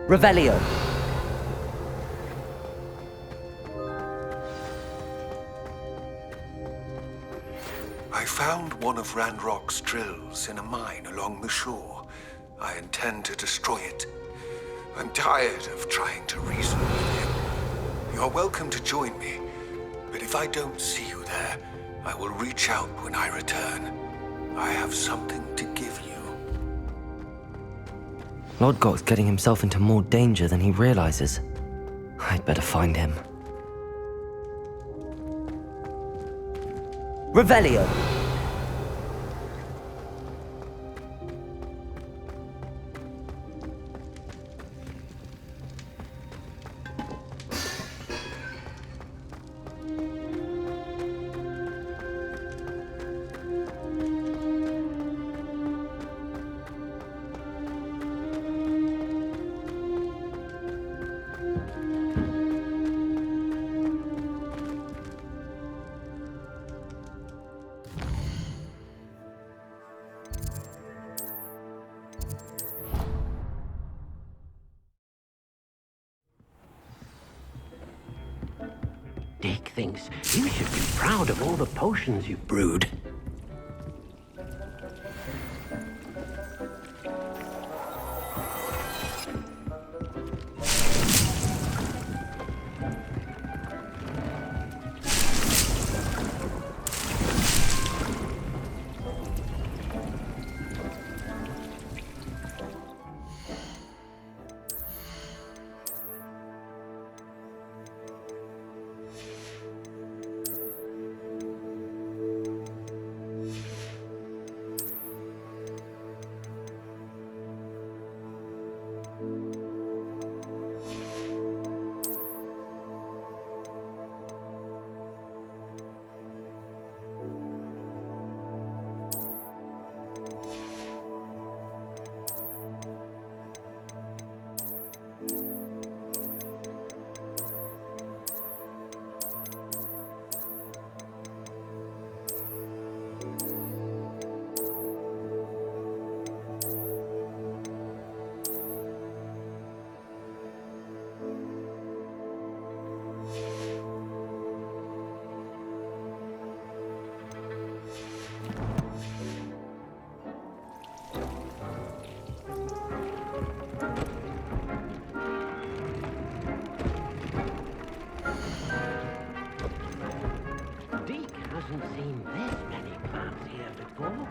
Revelio. I found one of Randrock's drills in a mine along the shore. I intend to destroy it. I'm tired of trying to reason with him. You're welcome to join me, but if I don't see you there, I will reach out when I return. I have something to give you. Lodgok's getting himself into more danger than he realizes. I'd better find him. Revelio. Dick thinks you should be proud of all the potions you've brewed. Hasn't seen this many plants here before.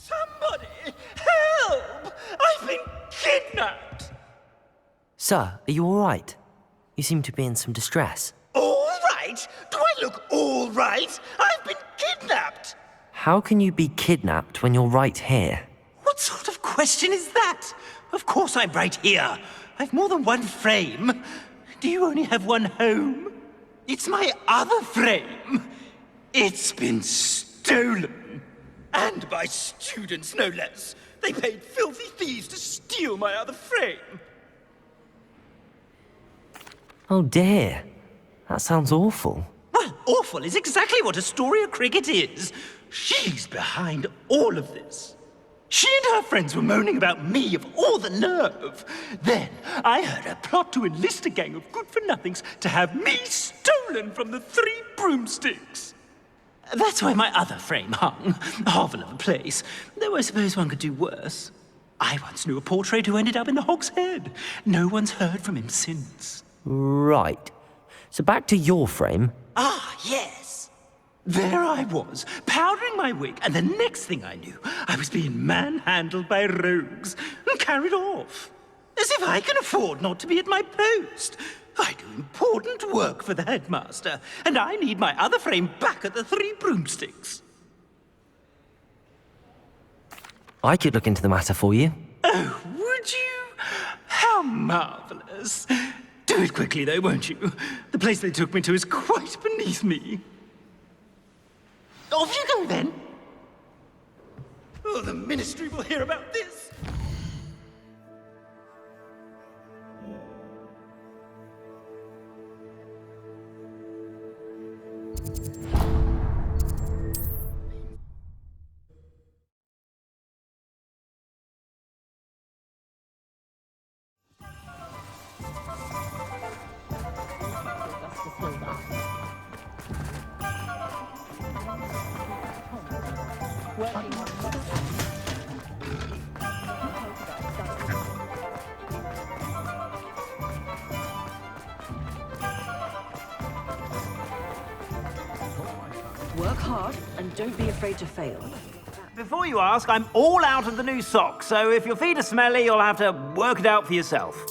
Somebody! Help! I've been kidnapped! Sir, are you alright? You seem to be in some distress. All right? Do I look all right? I've been kidnapped! How can you be kidnapped when you're right here? What sort of question is that? Of course I'm right here. I've more than one frame. Do you only have one home? It's my other frame. It's been stolen. And by students, no less. They paid filthy thieves to steal my other frame. Oh dear. That sounds awful. Well, awful is exactly what Astoria Cricket is. She's behind all of this. She and her friends were moaning about me of all the nerve. Then I heard her plot to enlist a gang of good-for-nothings to have me stolen from the 3 broomsticks. That's why my other frame hung. A hovel of a place. Though I suppose one could do worse. I once knew a portrait who ended up in the Hog's Head. No one's heard from him since. Right. So back to your frame. Ah, yes. There I was, powdering my wig, and the next thing I knew, I was being manhandled by rogues and carried off. As if I can afford not to be at my post. I do important work for the headmaster, and I need my other frame back at the 3 broomsticks. I could look into the matter for you. Oh, would you? How marvelous. Do it quickly, though, won't you? The place they took me to is quite beneath me. Off you go, then. Oh, the ministry will hear about this. Work hard and don't be afraid to fail. Before you ask, I'm all out of the new socks, so if your feet are smelly, you'll have to work it out for yourself.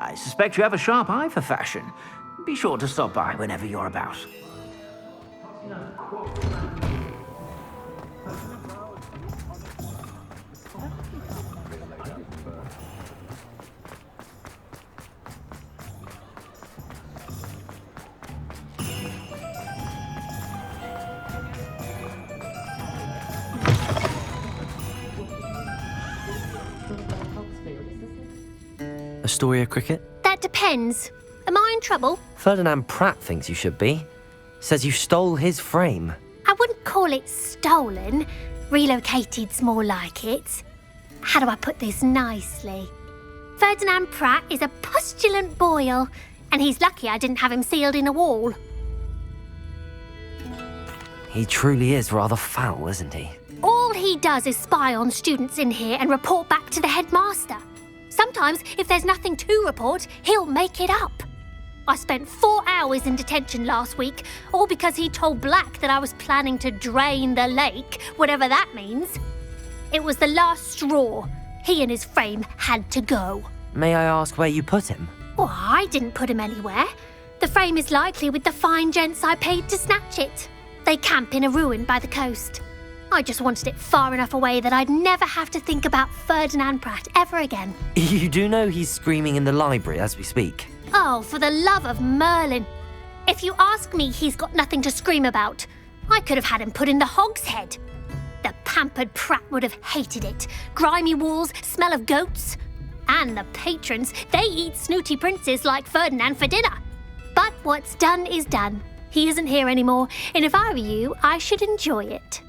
I suspect you have a sharp eye for fashion. Be sure to stop by whenever you're about. Astoria Cricket? That depends. Am I in trouble? Ferdinand Pratt thinks you should be. Says you stole his frame. I wouldn't call it stolen. Relocated's more like it. How do I put this nicely? Ferdinand Pratt is a postulant boil, and he's lucky I didn't have him sealed in a wall. He truly is rather foul, isn't he? All he does is spy on students in here and report back to the headmaster. Sometimes, if there's nothing to report, he'll make it up. I spent 4 hours in detention last week, all because he told Black that I was planning to drain the lake, whatever that means. It was the last straw. He and his frame had to go. May I ask where you put him? Oh, I didn't put him anywhere. The frame is likely with the fine gents I paid to snatch it. They camp in a ruin by the coast. I just wanted it far enough away that I'd never have to think about Ferdinand Pratt ever again. You do know he's screaming in the library as we speak. Oh, for the love of Merlin. If you ask me, he's got nothing to scream about. I could have had him put in the Hog's Head. The pampered Pratt would have hated it. Grimy walls, smell of goats. And the patrons, they eat snooty princes like Ferdinand for dinner. But what's done is done. He isn't here anymore, and if I were you, I should enjoy it.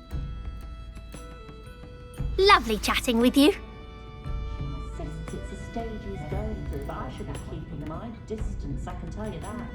Lovely chatting with you. She insists it's a stage he's going through, but I should be keeping my distance, I can tell you that.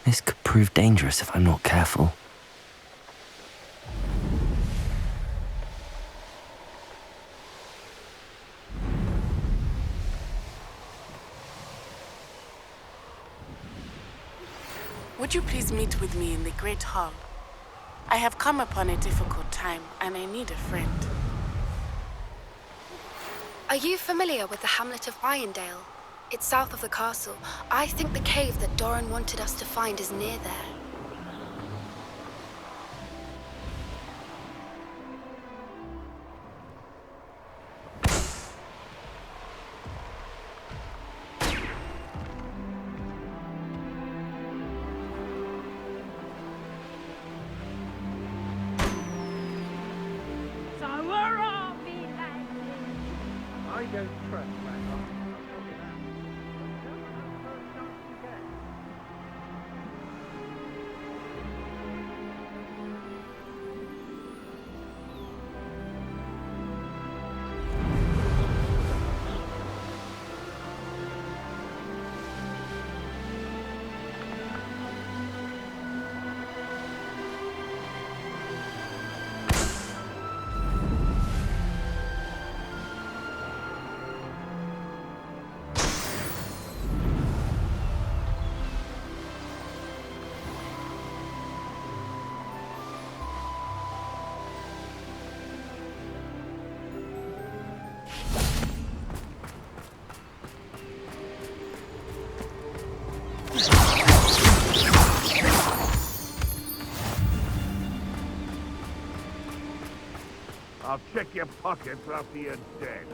This could prove dangerous if I'm not careful. Would you please meet with me in the Great Hall? I have come upon a difficult time, and I need a friend. Are you familiar with the hamlet of Irondale? It's south of the castle. I think the cave that Doran wanted us to find is near there. I'll check your pockets after you're dead.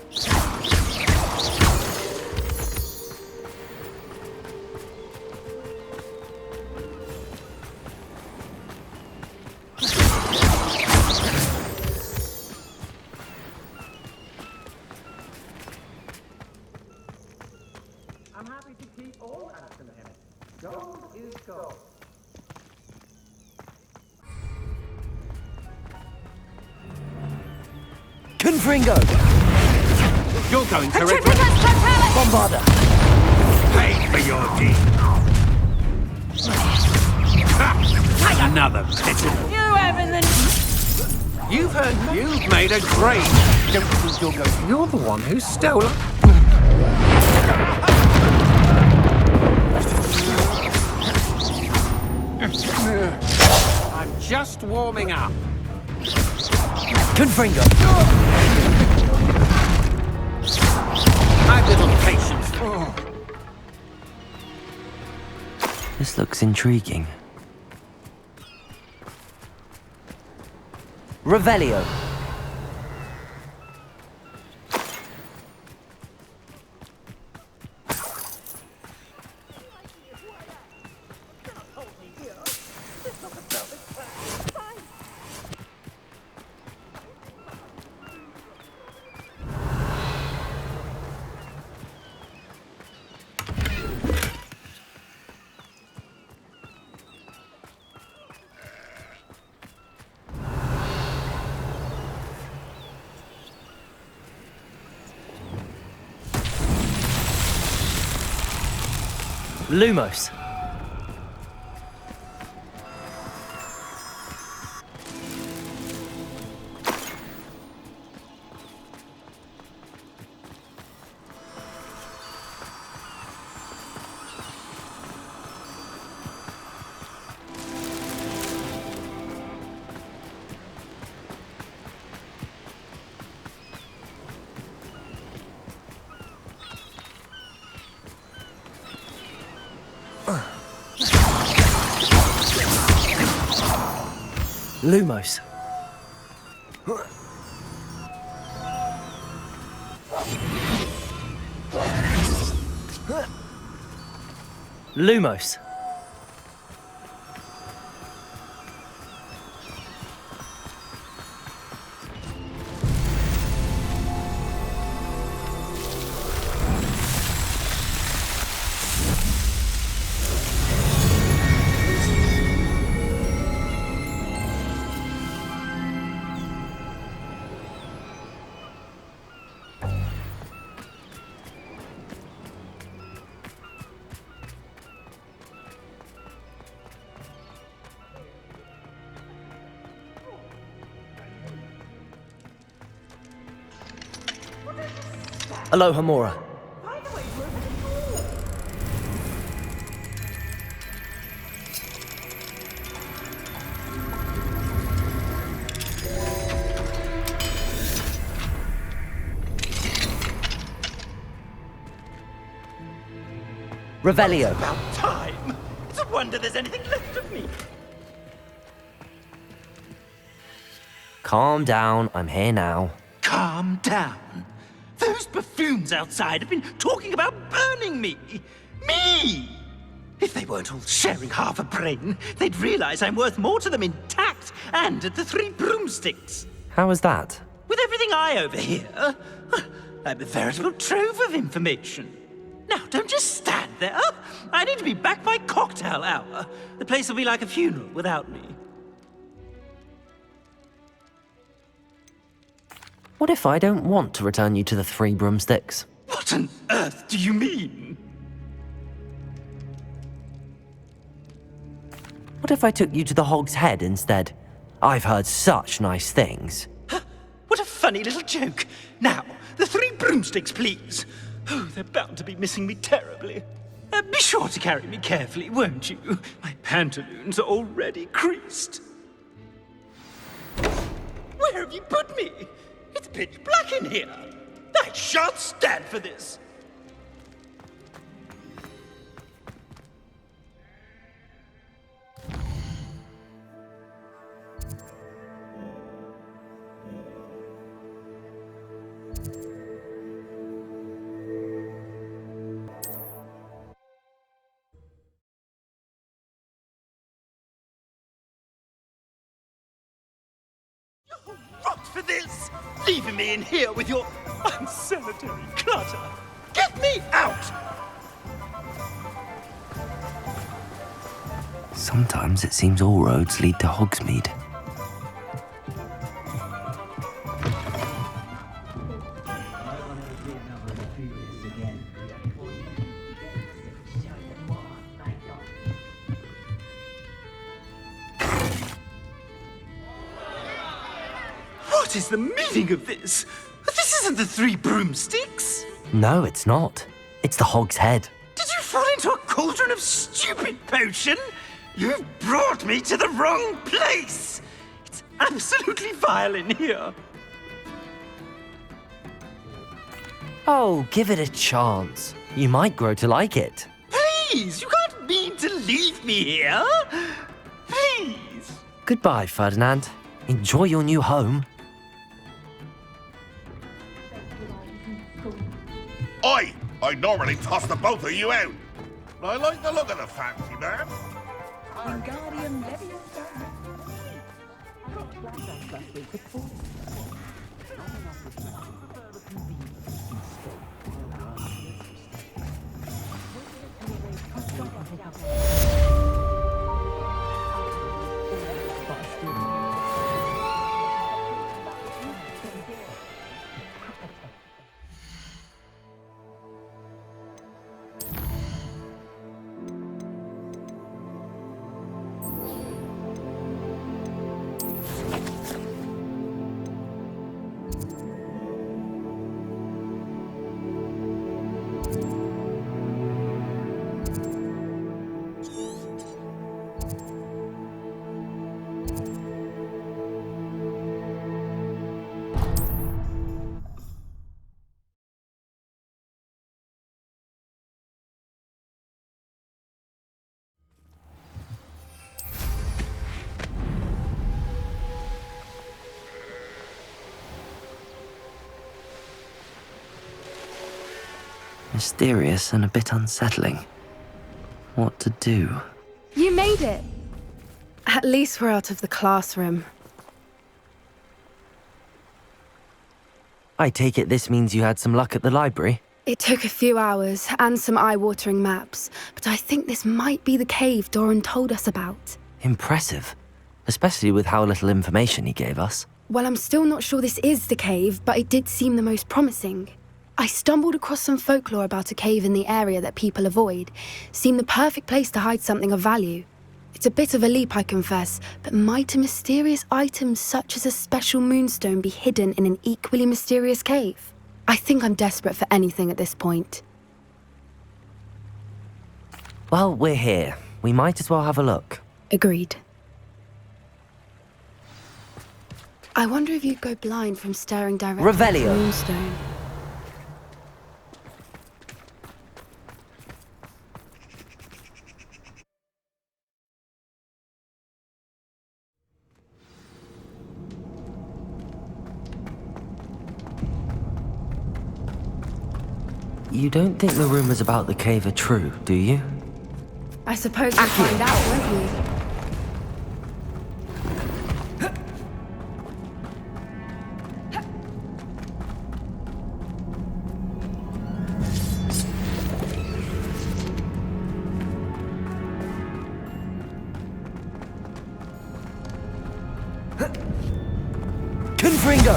I'm happy to keep all that in the head. Gold is gold. Confringo! You're going to Bombarda! pay for your deed. Another pity. You've made a grave. Don't think you'll go. You're the one who stole it. I'm just warming up. Confringo! Have little patience. This looks intriguing. Revelio! Lumos. Lumos. Lumos. Aloha, Mora. Revelio. About time! It's a wonder there's anything left of me. Calm down, I'm here now. Calm down. Those buffoons outside have been talking about burning me. Me! If they weren't all sharing half a brain, they'd realize I'm worth more to them intact and at the 3 broomsticks. How is that? With everything I overhear, I'm a veritable trove of information. Now, don't just stand there. I need to be back by cocktail hour. The place will be like a funeral without me. What if I don't want to return you to the 3 broomsticks? What on earth do you mean? What if I took you to the Hog's Head instead? I've heard such nice things. What a funny little joke. Now, the 3 broomsticks, please. Oh, they're bound to be missing me terribly. Be sure to carry me carefully, won't you? My pantaloons are already creased. Where have you put me? It's pitch black in here. I shan't stand for this. Rot for this! Leaving me in here with your unsanitary clutter! Get me out! Sometimes it seems all roads lead to Hogsmeade. What is the meaning of this? This isn't the 3 broomsticks! No, it's not. It's the Hog's Head. Did you fall into a cauldron of stupid potion? You've brought me to the wrong place! It's absolutely vile in here. Oh, give it a chance. You might grow to like it. Please, you can't mean to leave me here. Please. Goodbye, Ferdinand. Enjoy your new home. I normally toss the both of you out. I like the look of the fancy man. Mysterious and a bit unsettling. What to do? You made it! At least we're out of the classroom. I take it this means you had some luck at the library? It took a few hours and some eye-watering maps, but I think this might be the cave Doran told us about. Impressive. Especially with how little information he gave us. Well, I'm still not sure this is the cave, but it did seem the most promising. I stumbled across some folklore about a cave in the area that people avoid. Seemed the perfect place to hide something of value. It's a bit of a leap, I confess, but might a mysterious item such as a special moonstone be hidden in an equally mysterious cave? I think I'm desperate for anything at this point. Well, we're here. We might as well have a look. Agreed. I wonder if you'd go blind from staring directly at the Revelio. moonstone. You don't think the rumors about the cave are true, do you? I suppose we'll find out, won't we? Confringo!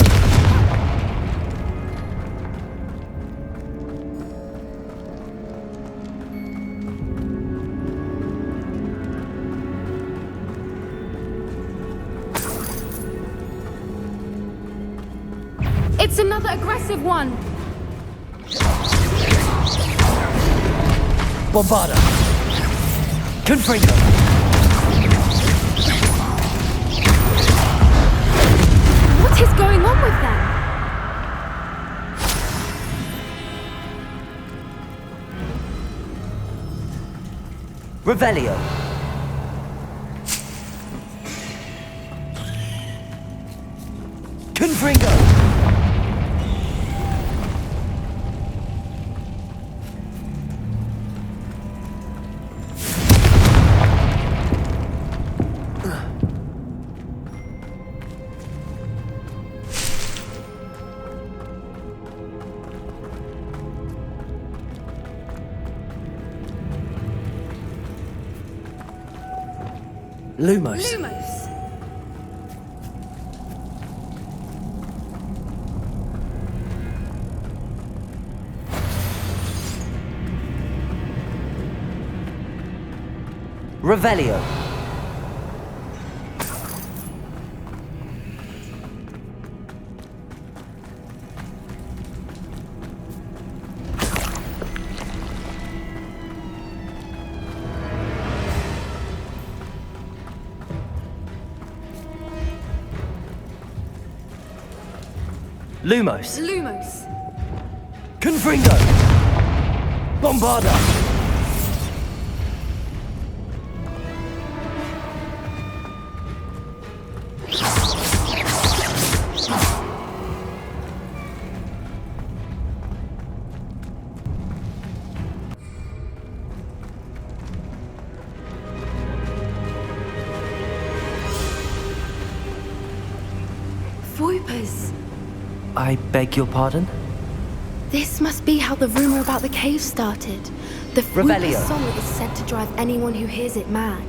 It's another aggressive one! Bombarda! Confringo! What is going on with them? Revelio! Confringo! Lumos. Lumos! Revelio. Lumos. Lumos! Confringo. Bombarda. Voipers! I beg your pardon? This must be how the rumor about the cave started. The Revelio. Voiper song is said to drive anyone who hears it mad.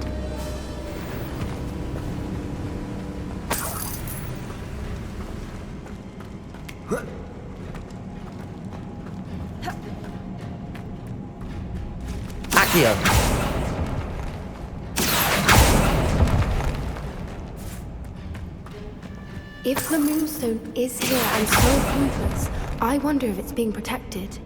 Accio. If the moonstone is here and so are Voipers, I wonder if it's being protected.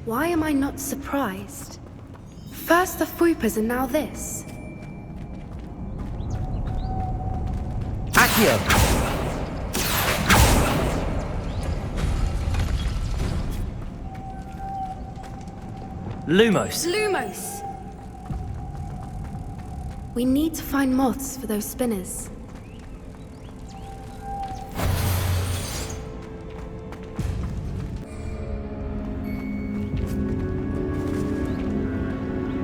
Why am I not surprised? First the Voipers and now this. Accio. Lumos. Lumos! We need to find moths for those spinners.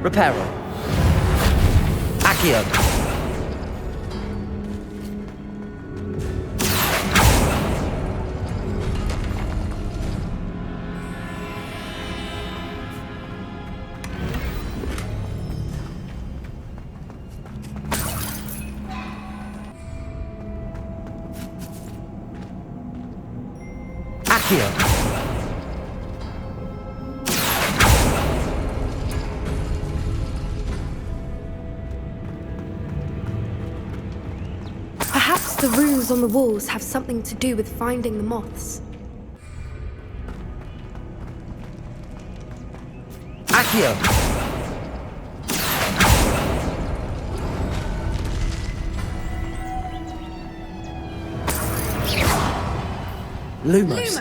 Reparo. Accio. Accio. Perhaps the runes on the walls have something to do with finding the moths. Accio. Lumos.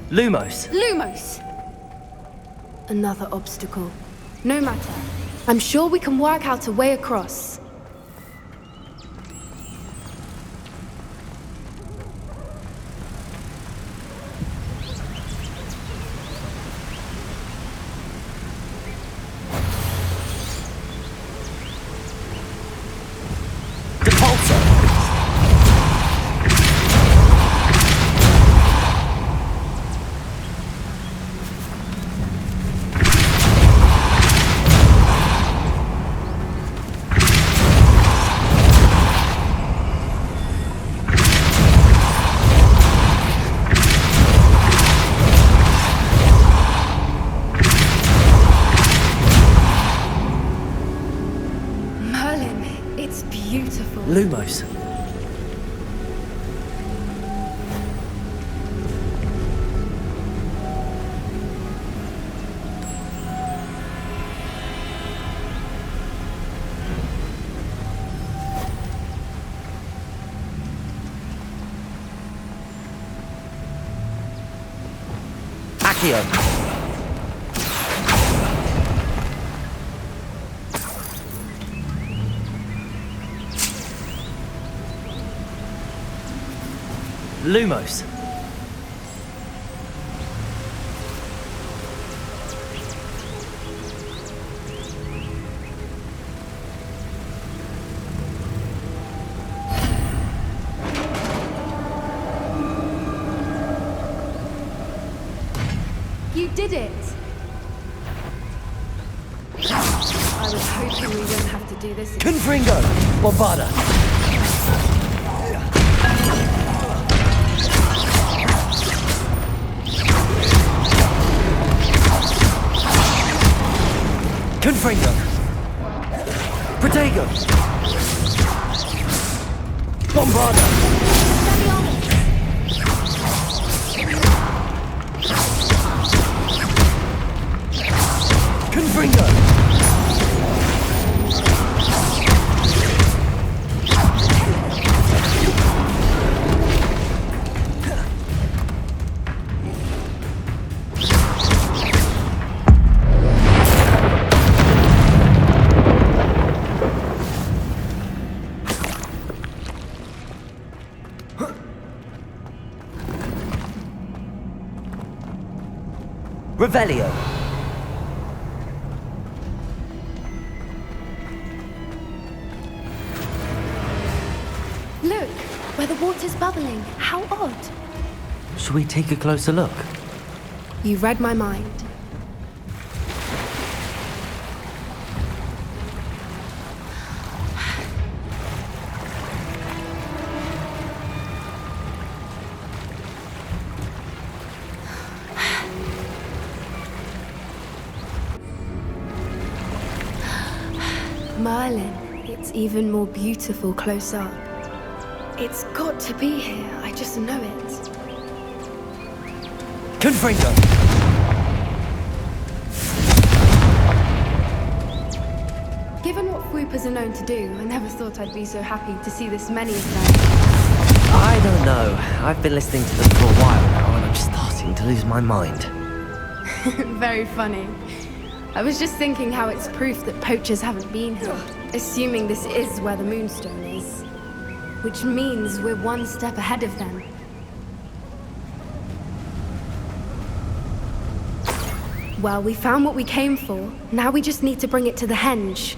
Lumos. Lumos! Another obstacle. No matter. I'm sure we can work out a way across. Lumos. Accio. Lumos. You did it! I was hoping we wouldn't have to do this again. Confringo. Bombarda. Confringo. Protego. Bombarda. Confringo. Revelio. Look, where the water's bubbling. How odd. Should we take a closer look? You read my mind. Merlin, it's even more beautiful close up. It's got to be here, I just know it. Confringo. Given what Swoopers are known to do, I never thought I'd be so happy to see this many of them. I don't know. I've been listening to them for a while now, and I'm starting to lose my mind. Very funny. I was just thinking how it's proof that poachers haven't been here, assuming this is where the Moonstone is. Which means we're one step ahead of them. Well, we found what we came for. Now we just need to bring it to the henge.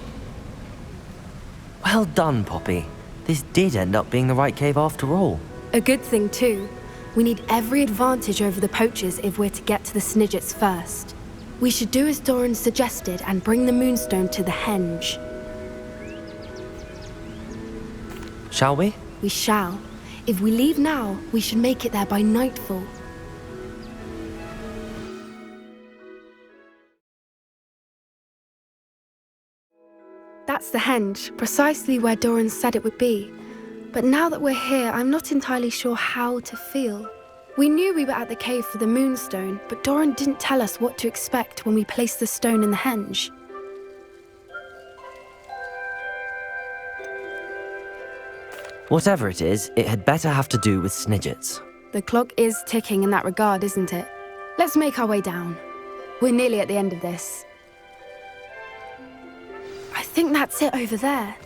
Well done, Poppy. This did end up being the right cave after all. A good thing, too. We need every advantage over the poachers if we're to get to the Snidgets first. We should do as Doran suggested and bring the Moonstone to the henge. Shall we? We shall. If we leave now, we should make it there by nightfall. That's the henge, precisely where Doran said it would be. But now that we're here, I'm not entirely sure how to feel. We knew we were at the cave for the Moonstone, but Doran didn't tell us what to expect when we placed the stone in the henge. Whatever it is, it had better have to do with Snidgets. The clock is ticking in that regard, isn't it? Let's make our way down. We're nearly at the end of this. I think that's it over there.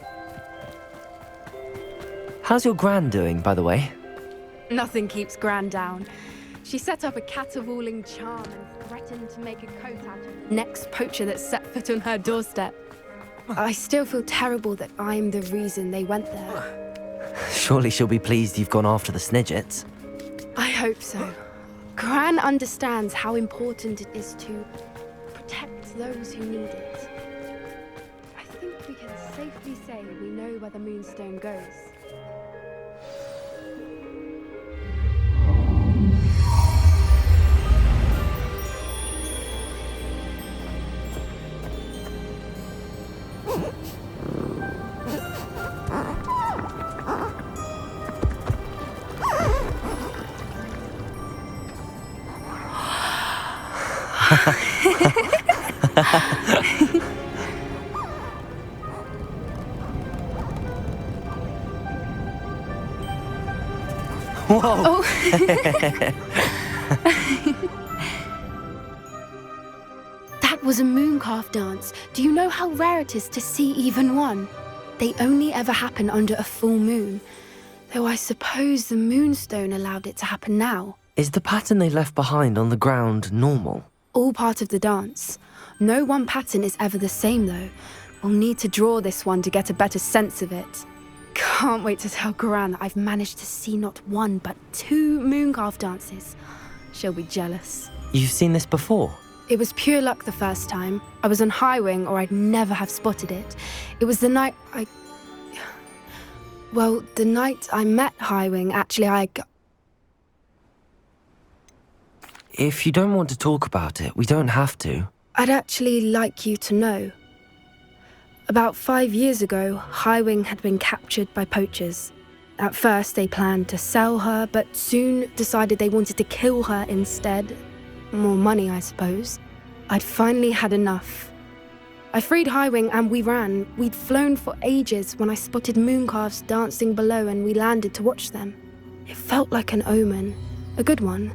How's your Gran doing, by the way? Nothing keeps Gran down. She set up a caterwauling charm and threatened to make a coat out of the next poacher that set foot on her doorstep. I still feel terrible that I'm the reason they went there. Surely she'll be pleased you've gone after the Snidgets. I hope so. Gran understands how important it is to protect those who need it. I think we can safely say we know where the Moonstone goes. Whoa! Oh. That was a mooncalf dance. Do you know how rare it is to see even one? They only ever happen under a full moon. Though I suppose the Moonstone allowed it to happen now. Is the pattern they left behind on the ground normal? All part of the dance. No one pattern is ever the same, though. We'll need to draw this one to get a better sense of it. Can't wait to tell Gran that I've managed to see not one, but 2 mooncalf dances. She'll be jealous. You've seen this before? It was pure luck the first time. I was on Highwing, or I'd never have spotted it. It was the night Well, the night I met Highwing, actually, If you don't want to talk about it, we don't have to. I'd actually like you to know. About 5 years ago, Highwing had been captured by poachers. At first, they planned to sell her, but soon decided they wanted to kill her instead. More money, I suppose. I'd finally had enough. I freed Highwing and we ran. We'd flown for ages when I spotted mooncalves dancing below and we landed to watch them. It felt like an omen. A good one.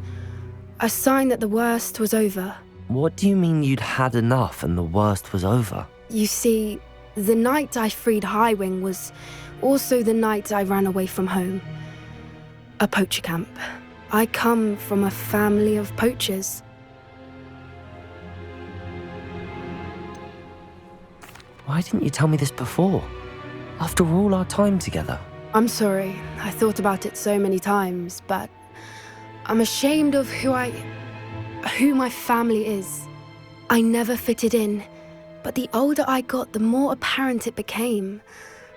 A sign that the worst was over. What do you mean you'd had enough and the worst was over? You see, the night I freed Highwing was also the night I ran away from home. A poacher camp. I come from a family of poachers. Why didn't you tell me this before? After all our time together. I'm sorry. I thought about it so many times, but I'm ashamed of who my family is. I never fitted in, but the older I got, the more apparent it became.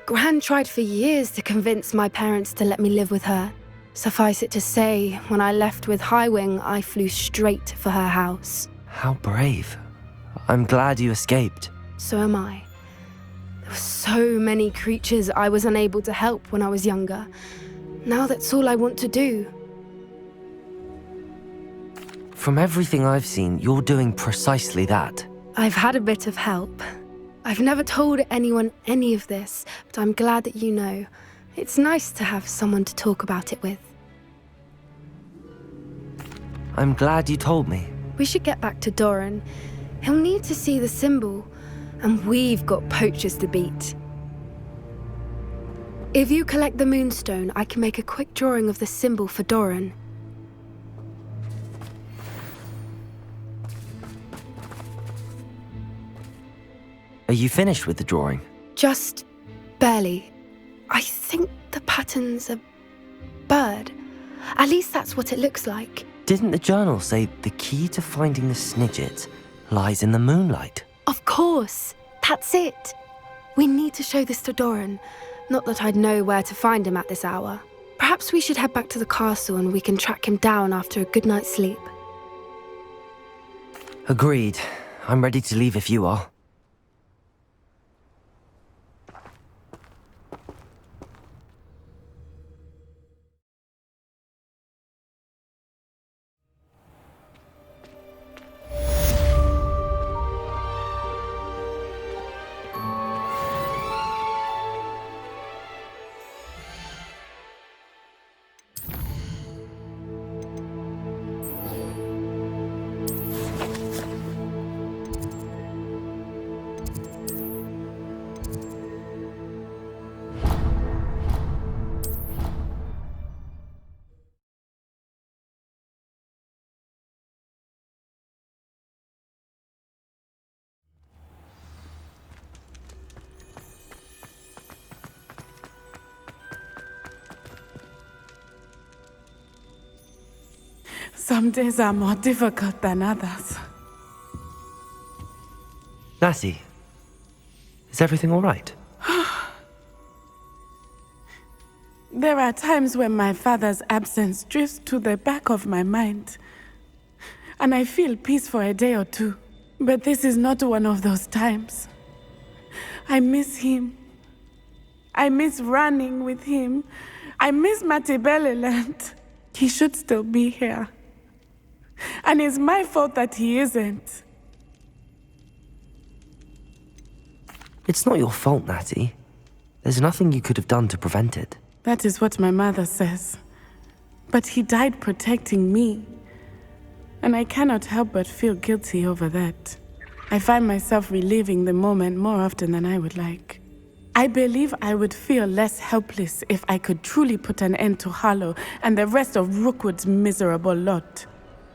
Gran tried for years to convince my parents to let me live with her. Suffice it to say, when I left with Highwing, I flew straight for her house. How brave. I'm glad you escaped. So am I. There were so many creatures I was unable to help when I was younger. Now that's all I want to do. From everything I've seen, you're doing precisely that. I've had a bit of help. I've never told anyone any of this, but I'm glad that you know. It's nice to have someone to talk about it with. I'm glad you told me. We should get back to Doran. He'll need to see the symbol, and we've got poachers to beat. If you collect the Moonstone, I can make a quick drawing of the symbol for Doran. you finished with the drawing? Just barely. I think the pattern's a bird. At least that's what it looks like. Didn't the journal say the key to finding the Snidget lies in the moonlight? Of course. That's it. We need to show this to Doran. Not that I'd know where to find him at this hour. Perhaps we should head back to the castle and we can track him down after a good night's sleep. Agreed. I'm ready to leave if you are. Some days are more difficult than others. Lassie, is everything all right? There are times when my father's absence drifts to the back of my mind, and I feel peace for a day or two. But this is not one of those times. I miss him. I miss running with him. I miss Matibeleland. He should still be here. And it's my fault that he isn't. It's not your fault, Natty. There's nothing you could have done to prevent it. That is what my mother says. But he died protecting me. And I cannot help but feel guilty over that. I find myself reliving the moment more often than I would like. I believe I would feel less helpless if I could truly put an end to Harlow and the rest of Rookwood's miserable lot.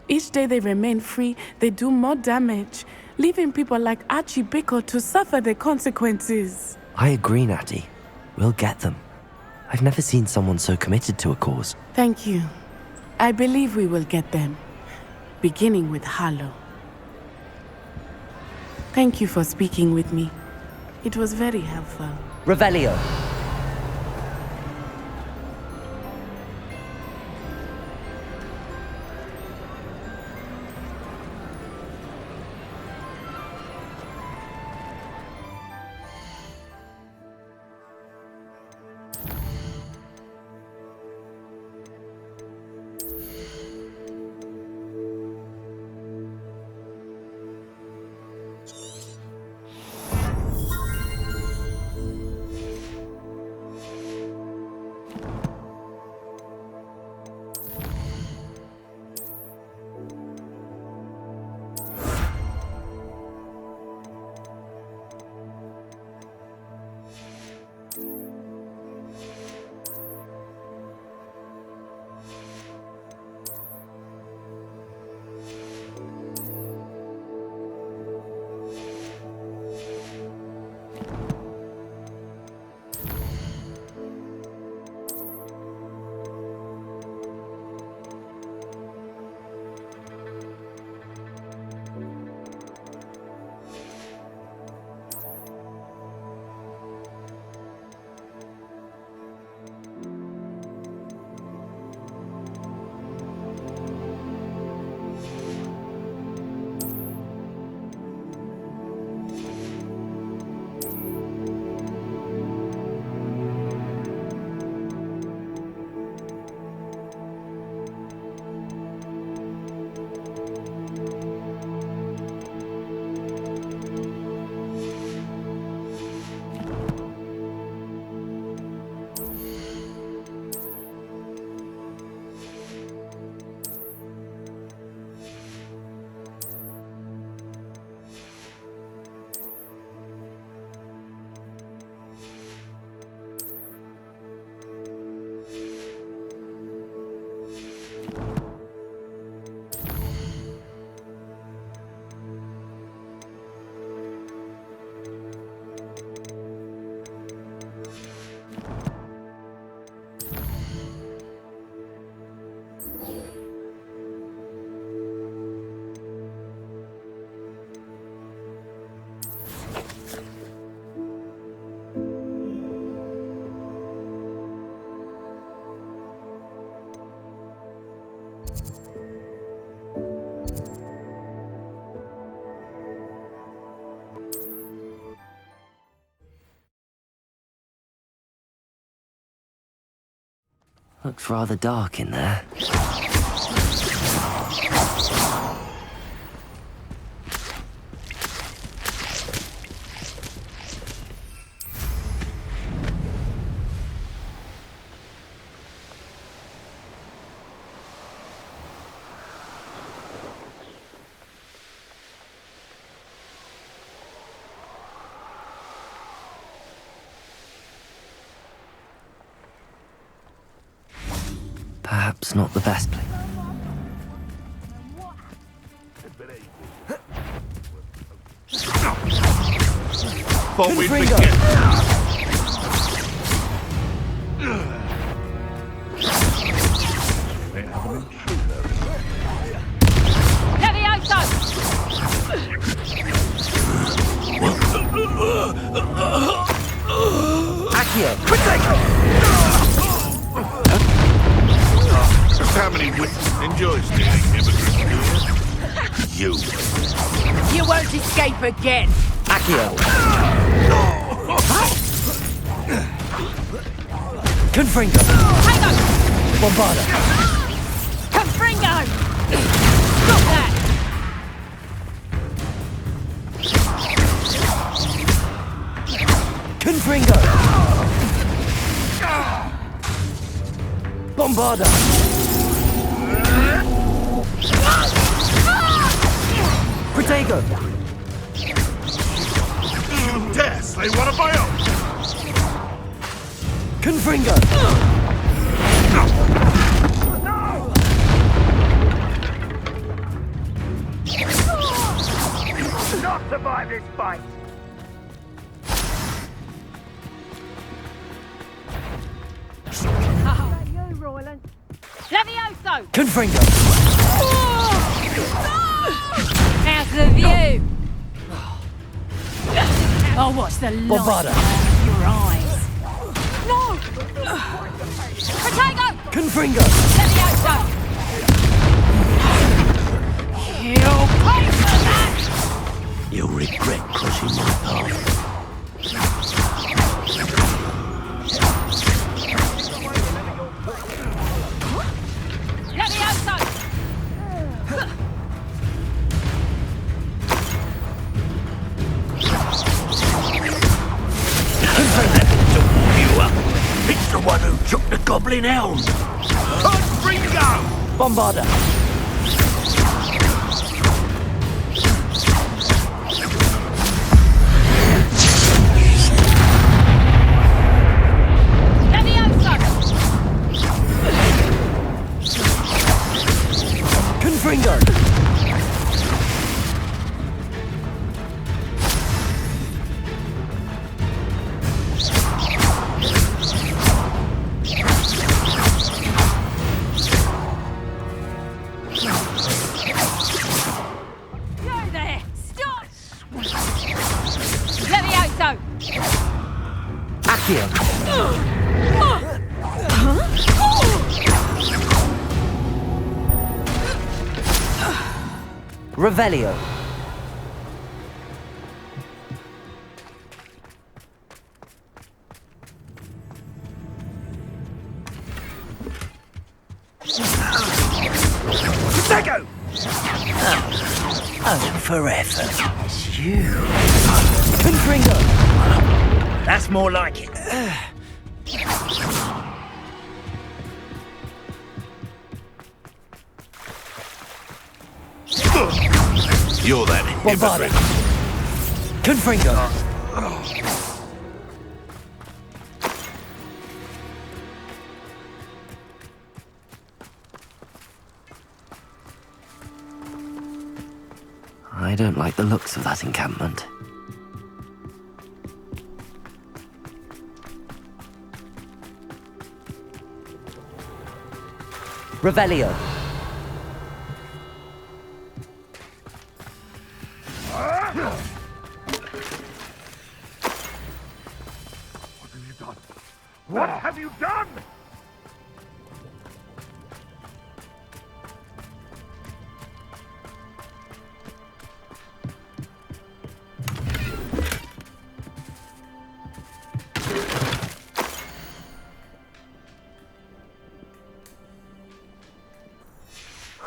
Each day they remain free, they do more damage, leaving people like Archie Pickle to suffer the consequences. I agree, Natty. We'll get them. I've never seen someone so committed to a cause. Thank you. I believe we will get them, beginning with Harlow. Thank you for speaking with me. It was very helpful. Revelio! Looks rather dark in there. Perhaps not the best place. Thought we'd Ringo. begin. Accio! Just how many wits enjoy stealing immigrant goods? You. You won't escape again! Accio! Confringo! Hang on! Bombarda! Confringo! Stop that! Confringo! Bombarda! Protego! You dare slay one of my own? Confringo! Not survive this fight! Levioso! Confringo! How's the view? Oh, what's the light Bombarda! in your eyes? No! Protego! Confringo! Levioso! You'll pay for that! You'll regret crossing my path. Levioso! To warm you up, it's the one who took the Goblin Elm. Confringo! Bombarda! Confringo! You there! Stop! Levioso! Accio! Revelio! Protego! Oh, forever. It's you. Confringo! That's more like it. You're that Bombarda! hypocrite. Confringo! I don't like the looks of that encampment. Revelio! What have you done?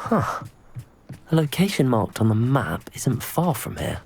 Huh. The location marked on the map isn't far from here.